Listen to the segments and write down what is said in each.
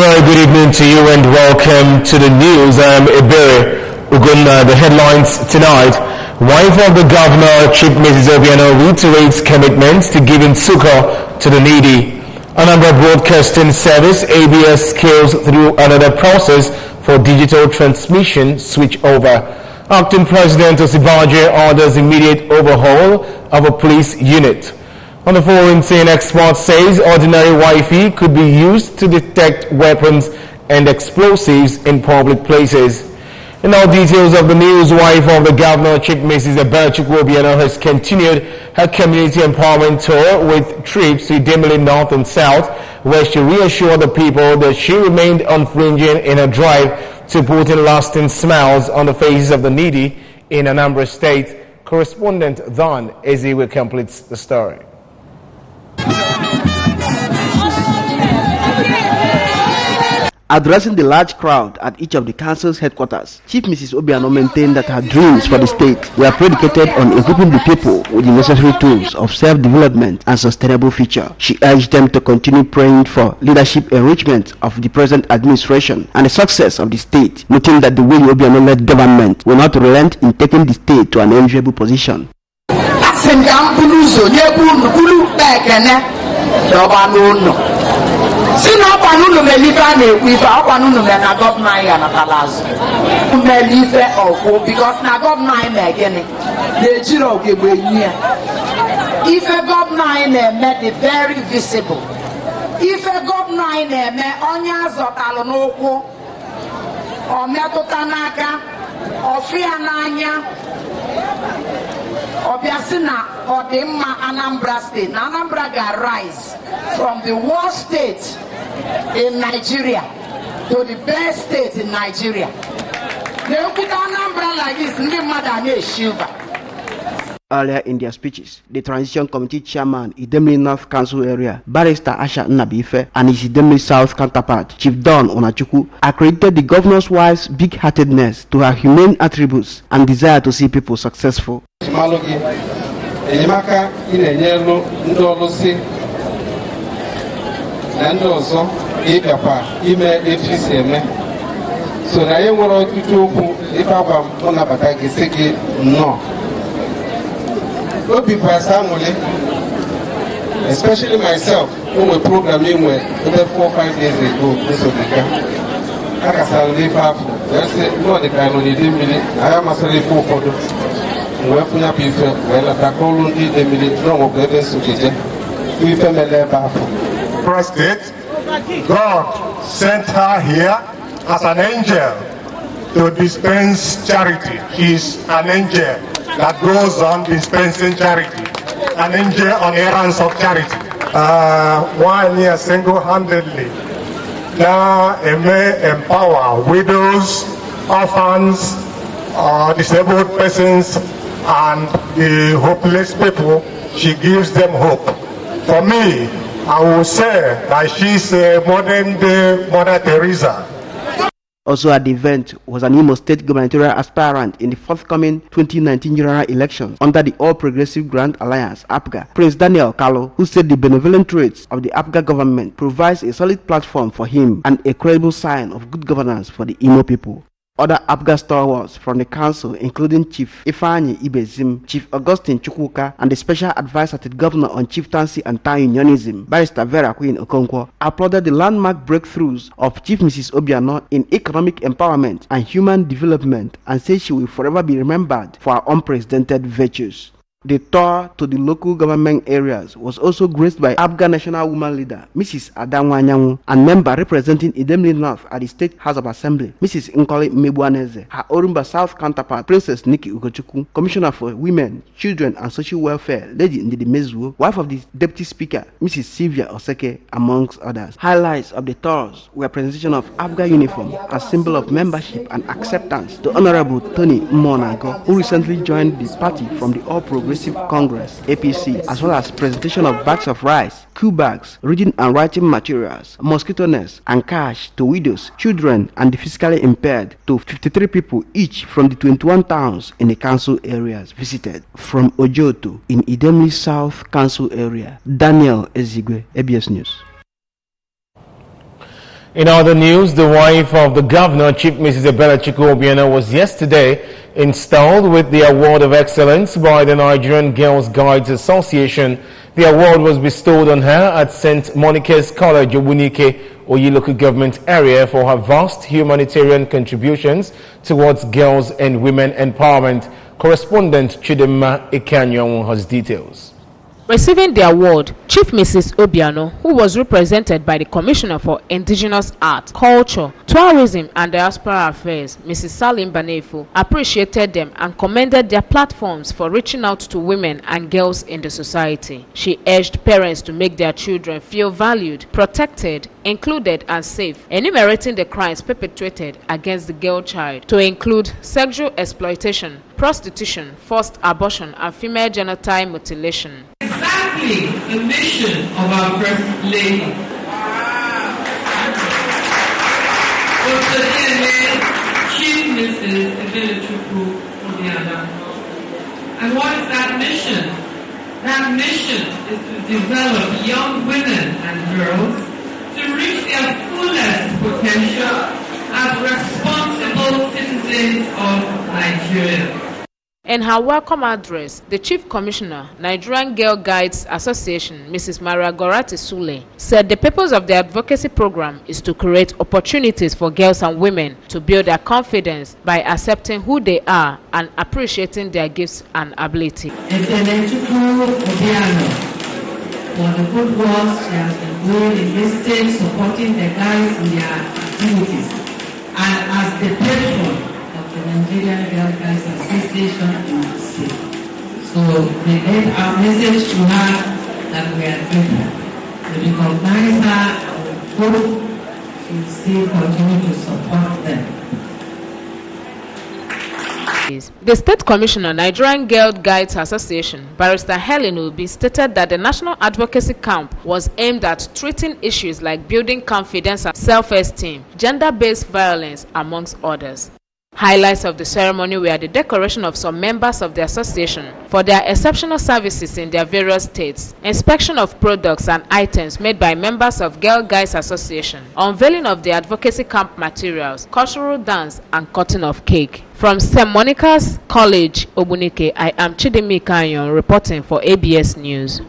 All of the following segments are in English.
very good evening to you and welcome to the news. I'm Ebere Ugunna. The headlines tonight. Wife of the governor, Chief Mrs. Obiano, reiterates commitment to giving succor to the needy. Anambra Broadcasting Service, ABS, scales through another process for digital transmission switchover. Acting President Osibaje orders immediate overhaul of a police unit. On the foreign scene, expert says ordinary Wi-Fi could be used to detect weapons and explosives in public places. In all details of the news, wife of the governor, Chief Mrs. Obiano, has continued her community empowerment tour with trips to Idemili North and South, where she reassured the people that she remained unflinching in her drive to putting lasting smiles on the faces of the needy in Anambra State. Correspondent Don Ezewe completes the story. Addressing the large crowd at each of the council's headquarters, Chief Mrs. Obiano maintained that her dreams for the state were predicated on equipping the people with the necessary tools of self-development and sustainable future. She urged them to continue praying for leadership enrichment of the present administration and the success of the state, noting that the way Obiano-led government will not relent in taking the state to an enviable position. Sino panuno melifa ne wifa panuno me na governor ya na palace melifa of because na governor me again the jiro ogegbe yin if a governor na me the very visible if a governor na me onya zotalo n'okwu o metuta n'aka ofia n'anya Obiasina Odimma Anambra State. Now Anambra ga rise from the worst state in Nigeria to the best state in Nigeria. They put Anambra like this, Earlier in their speeches, the Transition Committee Chairman, Idemili North Council Area, Barrister Asha Nnabife, and his Idemili South counterpart, Chief Don Onachukwu, accredited the governor's wife's big-heartedness to her humane attributes and desire to see people successful. So na especially myself, who were programming with over 4 or 5 days ago, this of the camp. I can live half. That's not the kind of minute. I am a sorry for the weapon of people. Well, I call on the minute long of the best of the we family President, God sent her here as an angel to dispense charity. She's an angel that goes on dispensing charity, an angel on errands of charity. While here single-handedly, now it may empower widows, orphans, disabled persons, and the hopeless people. She gives them hope. For me, I will say that she's a modern-day Mother Teresa. Also at the event was an Imo State gubernatorial aspirant in the forthcoming 2019 general elections under the All Progressive Grand Alliance, APGA, Prince Daniel Kalu, who said the benevolent traits of the APGA government provides a solid platform for him and a credible sign of good governance for the Imo people. Other APGA stalwarts from the council, including Chief Ifeanyi Ibezim, Chief Augustine Chukwuka, and the Special Advisor to the Governor on Chieftaincy and Town Unionism, Barrister Vera Queen Okonkwo, applauded the landmark breakthroughs of Chief Mrs. Obiano in economic empowerment and human development and said she will forever be remembered for her unprecedented virtues. The tour to the local government areas was also graced by APGA National Woman Leader, Mrs. Adanwanyanwu, and member representing Idemili North at the State House of Assembly, Mrs. Nkoli Mebuaneze, her Orumba South counterpart, Princess Nikki Ugochukwu, Commissioner for Women, Children and Social Welfare, Lady Ndidi Mezuo, wife of the Deputy Speaker, Mrs. Sylvia Oseke, amongst others. Highlights of the tours were presentation of APGA uniform as symbol of membership and acceptance to Honorable Tony Mmonago, who recently joined the party from the All Progressive Congress, APC, as well as presentation of bags of rice, cool bags, reading and writing materials, mosquito nets, and cash to widows, children, and the physically impaired to 53 people each from the 21 towns in the council areas visited. From Ojoto in Idemili South Council area, Daniel Ezigwe, ABS News. In other news, the wife of the governor, Chief Mrs. Ebele Chikwu-Obiano, was yesterday installed with the Award of Excellence by the Nigerian Girls Guides Association. The award was bestowed on her at St. Monica's College, Obunike, Oyi local government area for her vast humanitarian contributions towards girls and women empowerment. Correspondent Chidema Ikanyong has details. Receiving the award, Chief Mrs. Obiano, who was represented by the Commissioner for Indigenous Art, Culture, Tourism and Diaspora Affairs, Mrs. Salim Banefo, appreciated them and commended their platforms for reaching out to women and girls in the society. She urged parents to make their children feel valued, protected, included and safe, enumerating the crimes perpetrated against the girl child to include sexual exploitation, prostitution, forced abortion and female genital mutilation. Exactly the mission of our First Lady. Dr. DNA, Chief Mrs. Ebele Chikwu-Obiano. And what is that mission? That mission is to develop young women and girls to reach their fullest potential as responsible citizens of Nigeria. In her welcome address, the Chief Commissioner, Nigerian Girl Guides Association, Mrs. Maria Gorati Sule, said the purpose of the advocacy program is to create opportunities for girls and women to build their confidence by accepting who they are and appreciating their gifts and ability. Ebele Chikwu-Obiano, for the good work she has been doing in this state, supporting the guys in their activities, and as the patron the Nigerian Girl Guides Association in the state. So we gave our message to her that we are grateful. We recognize her and we hope she will still continue to support them. The State Commissioner, Nigerian Girl Guides Association, Barrister Helen Obi, stated that the National Advocacy Camp was aimed at treating issues like building confidence and self-esteem, gender-based violence, amongst others. Highlights of the ceremony were the decoration of some members of the association for their exceptional services in their various states, inspection of products and items made by members of Girl Guides Association, unveiling of the advocacy camp materials, cultural dance, and cutting of cake. From St. Monica's College, Obunike, I am Chidemi Kanyon reporting for ABS News.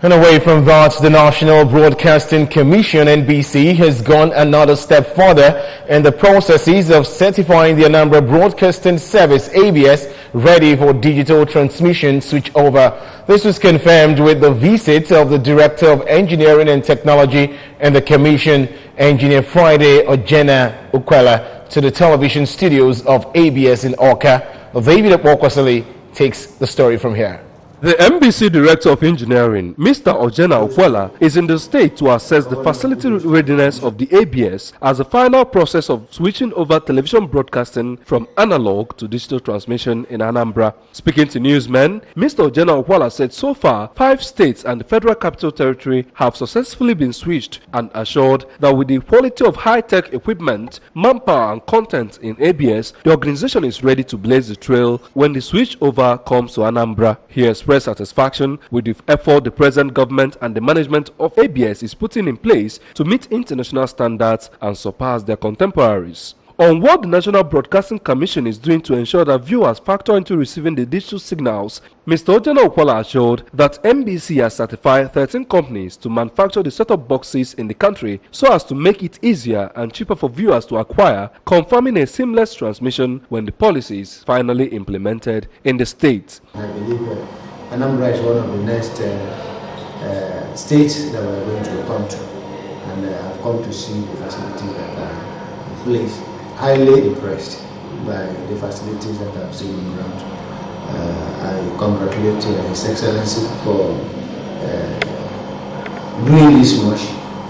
And away from that, the National Broadcasting Commission, NBC, has gone another step further in the processes of certifying the Anambra Broadcasting Service, ABS, ready for digital transmission switchover. This was confirmed with the visit of the Director of Engineering and Technology and the Commission, Engineer Friday Ojena Ukwela, to the television studios of ABS in Awka. David Okwasali takes the story from here. The MBC Director of Engineering, Mr. Ojena Ukwela, is in the state to assess the facility readiness of the ABS as a final process of switching over television broadcasting from analog to digital transmission in Anambra. Speaking to newsmen, Mr. Ojena Ukwela said so far 5 states and the Federal Capital Territory have successfully been switched and assured that with the quality of high-tech equipment, manpower and content in ABS, the organization is ready to blaze the trail when the switch over comes to Anambra. He expressed satisfaction with the effort the present government and the management of ABS is putting in place to meet international standards and surpass their contemporaries. On what the National Broadcasting Commission is doing to ensure that viewers factor into receiving the digital signals, Mr. Ojena Ukwela assured that MBC has certified 13 companies to manufacture the set-top boxes in the country so as to make it easier and cheaper for viewers to acquire, confirming a seamless transmission when the policy is finally implemented in the state. I believe Anambra is one of the next states that we're going to come to, and I've come to see the facilities that are in place. Highly impressed by the facilities that I've seen on the ground. I congratulate His Excellency for doing this much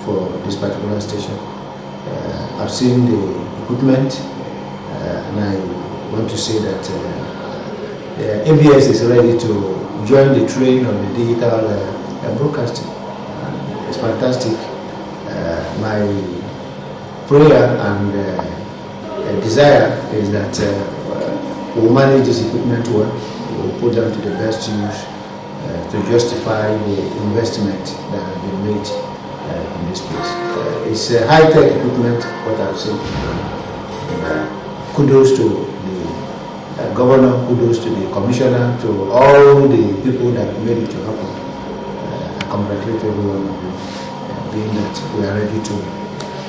for this particular station. I've seen the equipment, and I want to say that ABS is ready to join the train of the digital broadcasting. It's fantastic. My prayer and desire is that we'll manage this equipment well, we'll put them to the best use to justify the investment that has been made in this place. It's high-tech equipment, what I've seen. And, kudos to the governor, kudos to the commissioner, to all the people that made it to happen. I congratulate every one of you, being that we are ready to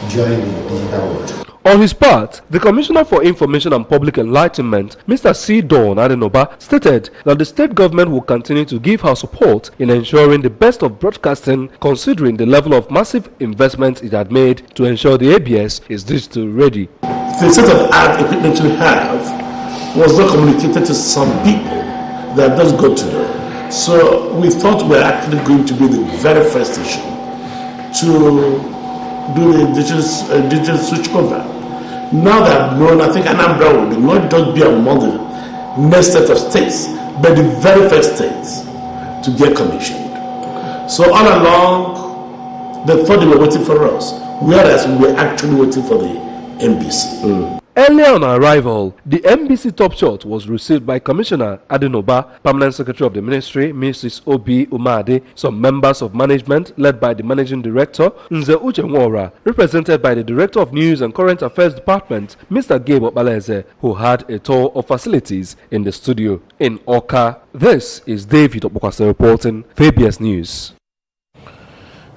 join the digital world. On his part, the Commissioner for Information and Public Enlightenment, Mr. C. Dawn Adenoba, stated that the state government will continue to give her support in ensuring the best of broadcasting, considering the level of massive investment it had made to ensure the ABS is digital ready. The set of art equipment we have was not communicated to some people that does go to know. So we thought we were actually going to be the very first station to do the digital switch over. Now that I've known, I think Anambra will not just be among the next set of states, but the very first states to get commissioned. So all along, they thought they were waiting for us, whereas we were actually waiting for the NBC. Earlier on arrival, the NBC top shot was received by Commissioner Adenoba, Permanent Secretary of the Ministry, Mrs. Obi Umade, some members of management led by the Managing Director, Nze Uchenwora, represented by the Director of News and Current Affairs Department, Mr. Gabe Obaleze, who had a tour of facilities in the studio. In Oka, this is David Opokwase reporting for ABS News.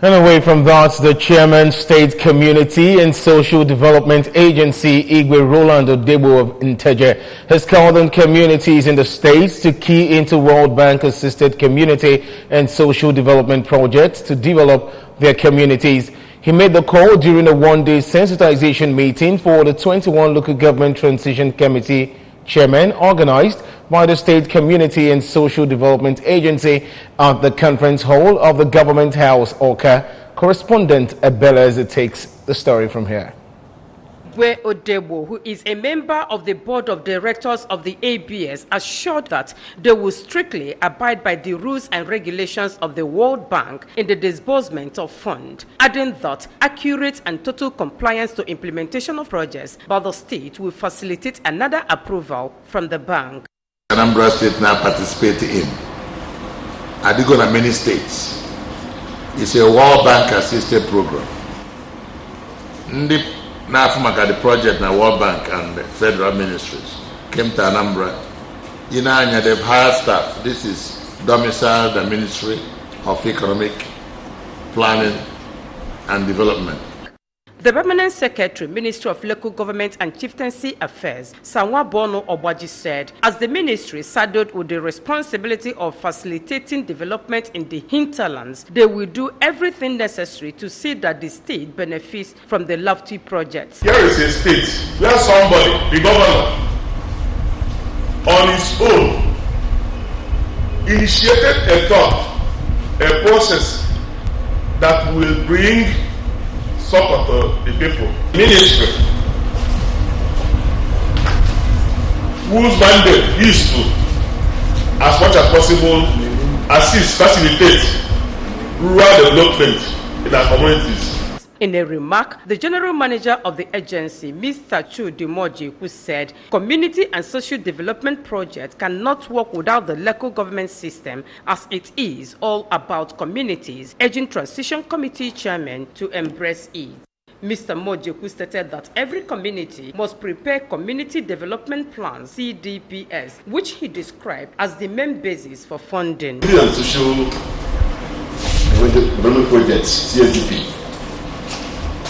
And away from that, the Chairman, State Community and Social Development Agency, Igwe Roland Odebo of Integer, has called on communities in the states to key into World Bank-assisted community and social development projects to develop their communities. He made the call during a one-day sensitization meeting for the 21 Local Government Transition Committee Chairman organized by the State Community and Social Development Agency at the Conference Hall of the Government House, Oka. Correspondent Abelez takes the story from here. Igwe Odebo, who is a member of the board of directors of the ABS, assured that they will strictly abide by the rules and regulations of the World Bank in the disbursement of funds, adding that accurate and total compliance to implementation of projects by the state will facilitate another approval from the bank. Anambra State now participating in. I did go to many states. It's a World Bank assisted program. Now, the project now World Bank and the federal ministries came to Anambra. In Anya, they've hired staff. This is domiciled the Ministry of Economic Planning and Development. The Permanent Secretary, Ministry of Local Government and Chieftaincy Affairs, Sanwa Bono Obwaji, said, as the ministry saddled with the responsibility of facilitating development in the hinterlands, they will do everything necessary to see that the state benefits from the lofty projects. Here is a state where somebody, the governor, on his own, initiated a thought, a process that will bring support to the people. Ministry, whose mandate is to, as much as possible, assist, facilitate rural development in our communities. In a remark, the general manager of the agency, Mr. Chudimoji, who said community and social development projects cannot work without the local government system, as it is all about communities, urging Transition Committee Chairman to embrace it. Mr. Mojeku stated that every community must prepare community development plans, CDPS, which he described as the main basis for funding. Community and social development projects, CSDP,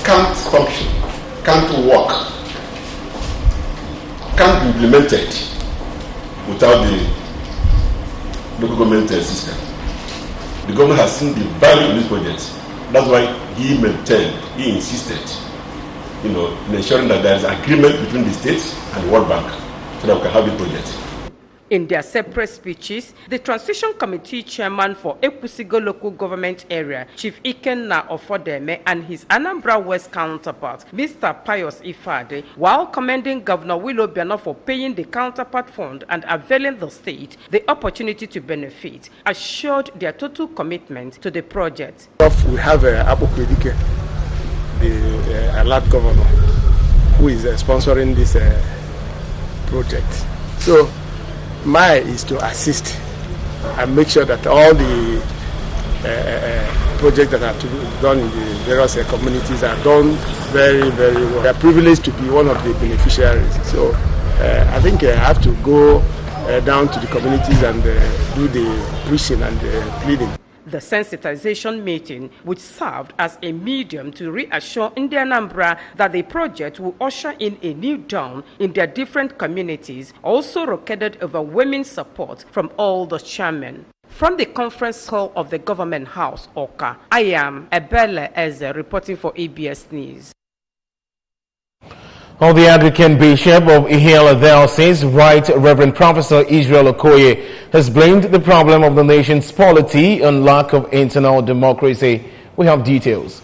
can't function, can't work, can't be implemented without the local government system. The government has seen the value of these projects. That's why he maintained, he insisted, in ensuring that there is agreement between the states and the World Bank so that we can have the project. In their separate speeches, the Transition Committee Chairman for Ekwusigo Local Government Area, Chief Ikenna Ofodeme, and his Anambra West counterpart, Mr. Pius Ifade, while commending Governor Willow Biano for paying the counterpart fund and availing the state the opportunity to benefit, assured their total commitment to the project. We have Abokwedike, the alert governor, who is sponsoring this project. So, mine is to assist and make sure that all the projects that are to be done in the various communities are done very, very well. We are privileged to be one of the beneficiaries. So I think I have to go down to the communities and do the preaching and pleading. The sensitization meeting, which served as a medium to reassure in the Anambra that the project will usher in a new dawn in their different communities, also rocketed overwhelming support from all the chairmen. From the conference hall of the Government House, Oka, I am Ebele Eze reporting for ABS News. The Anglican Bishop of Ihiala Diocese, Right Reverend Professor Israel Okoye, has blamed the problem of the nation's polity and lack of internal democracy. We have details.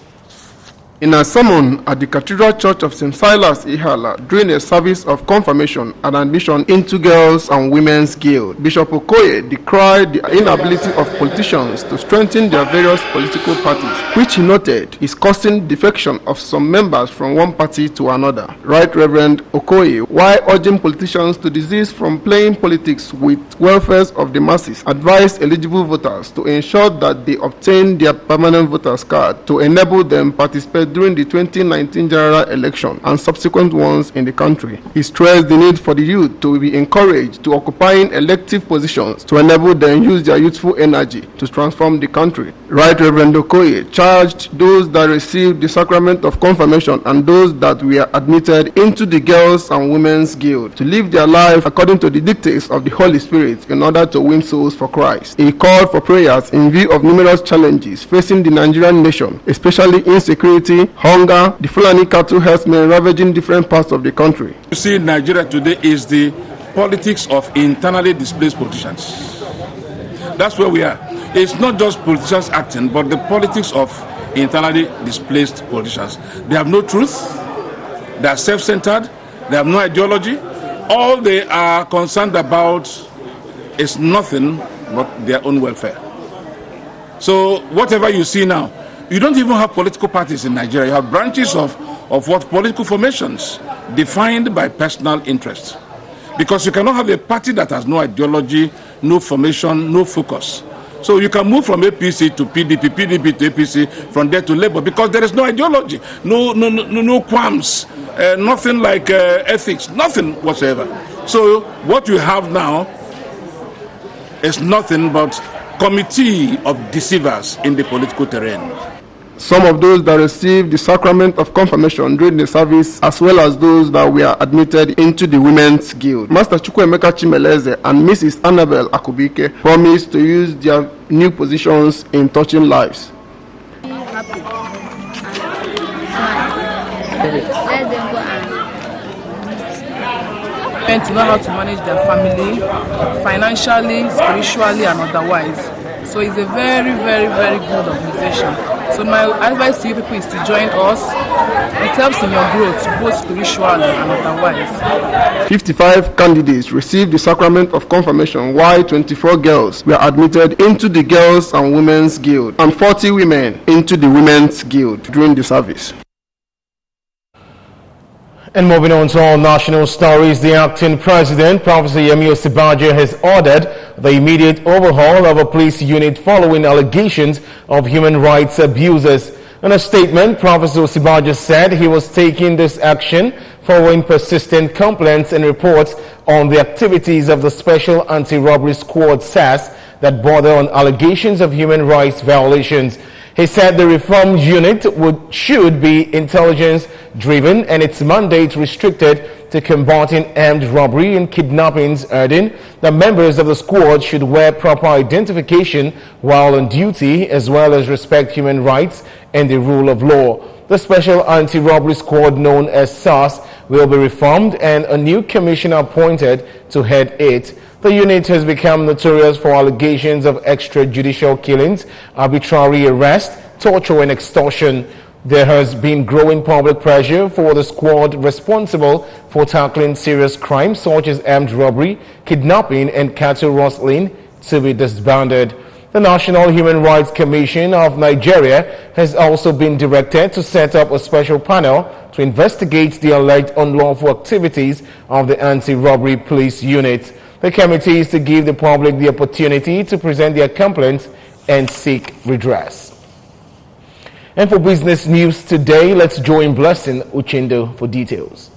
In a sermon at the Cathedral Church of St. Silas, Ihiala, during a service of confirmation and admission into Girls and Women's Guild, Bishop Okoye decried the inability of politicians to strengthen their various political parties, which he noted is causing defection of some members from one party to another. Right Reverend Okoye, while urging politicians to desist from playing politics with welfare of the masses, advised eligible voters to ensure that they obtain their permanent voters card to enable them participate during the 2019 general election and subsequent ones in the country. He stressed the need for the youth to be encouraged to occupying elective positions to enable them use their youthful energy to transform the country. Right Reverend Okoye charged those that received the sacrament of confirmation and those that were admitted into the Girls and Women's Guild to live their life according to the dictates of the Holy Spirit in order to win souls for Christ. He called for prayers in view of numerous challenges facing the Nigerian nation, especially insecurity, hunger, the Fulani cattle herdsmen ravaging different parts of the country. You see, Nigeria today is the politics of internally displaced politicians. That's where we are. It's not just politicians acting, but the politics of internally displaced politicians. They have no truth, they are self-centered, they have no ideology. All they are concerned about is nothing but their own welfare. So whatever you see now, you don't even have political parties in Nigeria. You have branches of what political formations defined by personal interests. Because you cannot have a party that has no ideology, no formation, no focus. So you can move from APC to PDP, PDP to APC, from there to Labour, because there is no ideology, no qualms, nothing like ethics, nothing whatsoever. So what you have now is nothing but committee of deceivers in the political terrain. Some of those that received the sacrament of confirmation during the service, as well as those that were admitted into the Women's Guild. Master Chukwuemeka Chimeleze and Mrs. Annabel Akubike promised to use their new positions in touching lives. Happy. Let them go and to know how to manage their family, financially, spiritually, and otherwise. So it's a very, very, very good organization. So my advice to you people is to join us. It helps in your growth, both spiritually and otherwise. 55 candidates received the sacrament of confirmation, while 24 girls were admitted into the Girls and Women's Guild, and 40 women into the Women's Guild during the service. And moving on to all national stories, the acting president, Professor Yemi Osinbajo, has ordered the immediate overhaul of a police unit following allegations of human rights abuses. In a statement, Professor Osinbajo said he was taking this action following persistent complaints and reports on the activities of the Special Anti-Robbery Squad SAS that border on allegations of human rights violations. He said the reformed unit should be intelligence-driven and its mandate restricted to combating armed robbery and kidnappings, adding that members of the squad should wear proper identification while on duty, as well as respect human rights and the rule of law. The Special Anti-Robbery Squad, known as SAS, will be reformed and a new commissioner appointed to head it. The unit has become notorious for allegations of extrajudicial killings, arbitrary arrest, torture and extortion. There has been growing public pressure for the squad responsible for tackling serious crimes such as armed robbery, kidnapping and cattle rustling to be disbanded. The National Human Rights Commission of Nigeria has also been directed to set up a special panel to investigate the alleged unlawful activities of the anti-robbery police unit. The committee is to give the public the opportunity to present their complaints and seek redress. And for business news today, let's join Blessing Uchendo for details.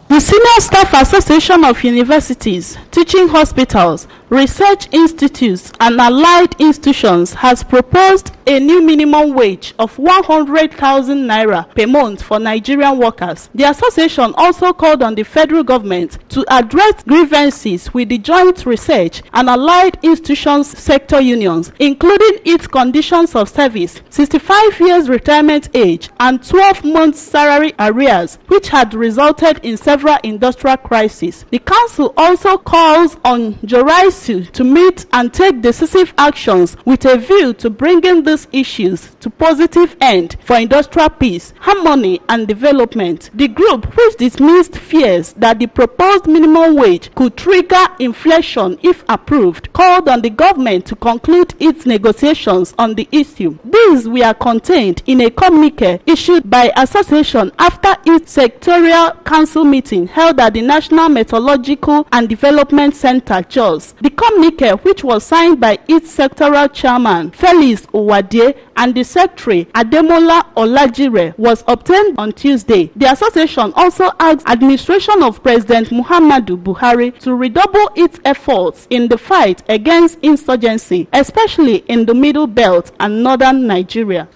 The Senior Staff Association of Universities, Teaching Hospitals, Research Institutes and Allied Institutions has proposed a new minimum wage of 100,000 naira per month for Nigerian workers. The association also called on the federal government to address grievances with the Joint Research and Allied Institutions sector unions, including its conditions of service, 65 years retirement age, and 12 months salary arrears, which had resulted in several industrial crises. The council also calls on Joraisu to meet and take decisive actions with a view to bringing these issues to positive end for industrial peace, harmony and development. The group, which dismissed fears that the proposed minimum wage could trigger inflation if approved, called on the government to conclude its negotiations on the issue. These were contained in a communique issued by association after its sectorial council meeting held at the National Meteorological and Development Center, Jos. The communique, which was signed by its sectorial chairman, Felix Owade, and the secretary, Ademola Olajire, was obtained on Tuesday. The association also asked administration of President Muhammadu Buhari to redouble its efforts in the fight against insurgency, especially in the Middle Belt and northern Nigeria.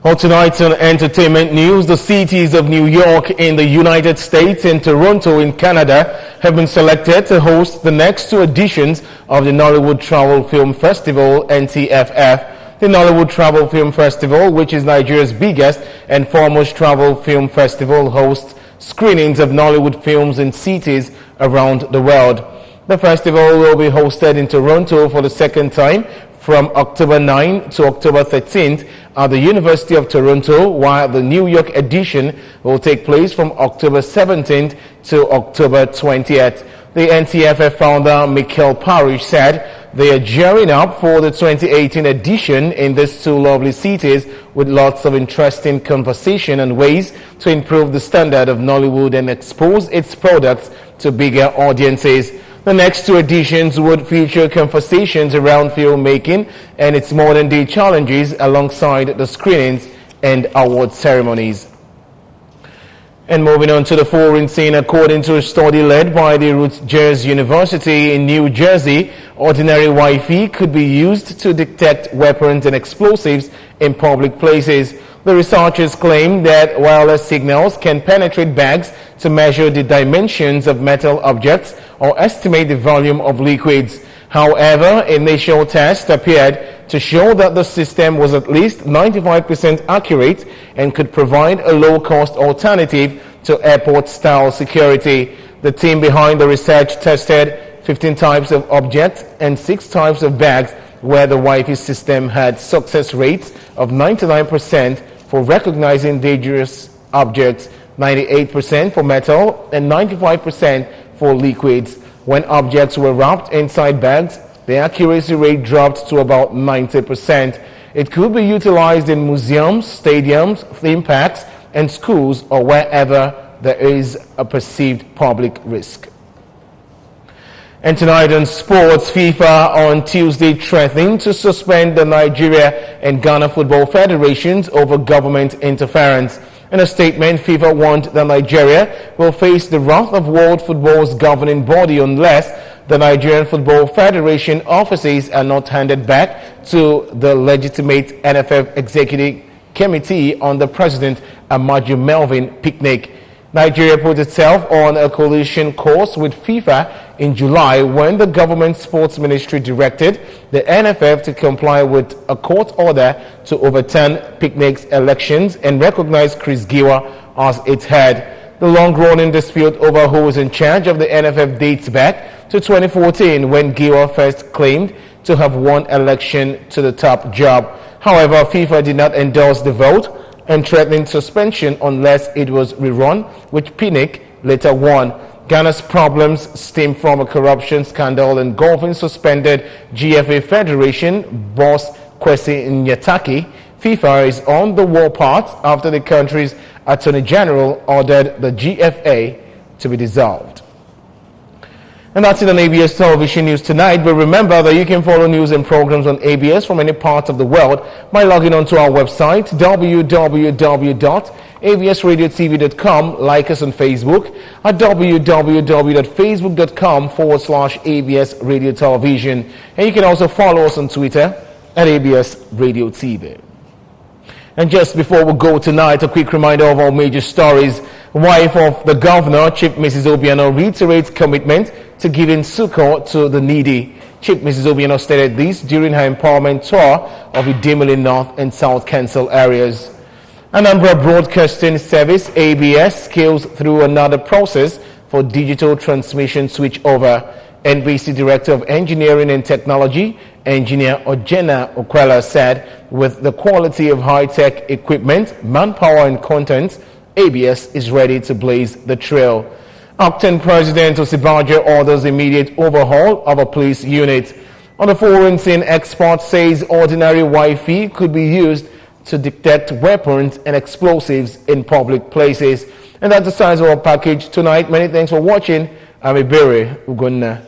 Well, tonight on entertainment news, the cities of New York in the United States and Toronto in Canada have been selected to host the next two editions of the Nollywood Travel Film Festival, NTFF. The Nollywood Travel Film Festival, which is Nigeria's biggest and foremost travel film festival, hosts screenings of Nollywood films in cities around the world. The festival will be hosted in Toronto for the second time from October 9 to October 13th at the University of Toronto, while the New York edition will take place from October 17th to October 20th. The NTFF founder, Michael Parrish, said they are gearing up for the 2018 edition in these two lovely cities with lots of interesting conversation and ways to improve the standard of Nollywood and expose its products to bigger audiences. The next two editions would feature conversations around filmmaking and its modern-day challenges alongside the screenings and award ceremonies. And moving on to the foreign scene, according to a study led by the Rutgers University in New Jersey, ordinary Wi-Fi could be used to detect weapons and explosives in public places. The researchers claim that wireless signals can penetrate bags to measure the dimensions of metal objects or estimate the volume of liquids. However, initial tests appeared to show that the system was at least 95% accurate and could provide a low-cost alternative to airport-style security. The team behind the research tested 15 types of objects and 6 types of bags where the Wi-Fi system had success rates of 99% for recognizing dangerous objects, 98% for metal, and 95% for liquids. When objects were wrapped inside bags, the accuracy rate dropped to about 90%. It could be utilized in museums, stadiums, theme parks, and schools, or wherever there is a perceived public risk. And tonight on sports, FIFA on Tuesday threatening to suspend the Nigeria and Ghana Football Federations over government interference. In a statement, FIFA warned that Nigeria will face the wrath of world football's governing body unless the Nigerian Football Federation offices are not handed back to the legitimate NFF Executive Committee under President Amaju Melvin Picnic. Nigeria put itself on a collision course with FIFA in July when the government sports ministry directed the NFF to comply with a court order to overturn Picnic's elections and recognize Chris Giwa as its head. The long-running dispute over who was in charge of the NFF dates back to 2014 when Giwa first claimed to have won election to the top job. However, FIFA did not endorse the vote and threatening suspension unless it was rerun, which Pinnick later won. Ghana's problems stem from a corruption scandal engulfing suspended GFA Federation boss Kwesi Nyataki. FIFA is on the warpath after the country's Attorney General ordered the GFA to be dissolved. And that's it on ABS Television News tonight. But remember that you can follow news and programs on ABS from any part of the world by logging on to our website, www.absradiotv.com. Like us on Facebook at www.facebook.com/ABS Radio Television. And you can also follow us on Twitter at ABS Radio TV. And just before we go tonight, a quick reminder of our major stories. Wife of the governor, Chief Mrs. Obiano, reiterates commitment to giving succor to the needy. Chief Mrs. Obiano stated this during her empowerment tour of Idemili North and South Council areas. Anambra Broadcasting Service, ABS, scales through another process for digital transmission switchover. NBC Director of Engineering and Technology, Engineer Ojena Okwela, said with the quality of high-tech equipment, manpower and content, ABS is ready to blaze the trail. Acting President Osibajo orders immediate overhaul of a police unit. On the foreign scene, expert says ordinary Wi-Fi could be used to detect weapons and explosives in public places. And that's the size of our package tonight. Many thanks for watching. I'm Ibere Ugonna.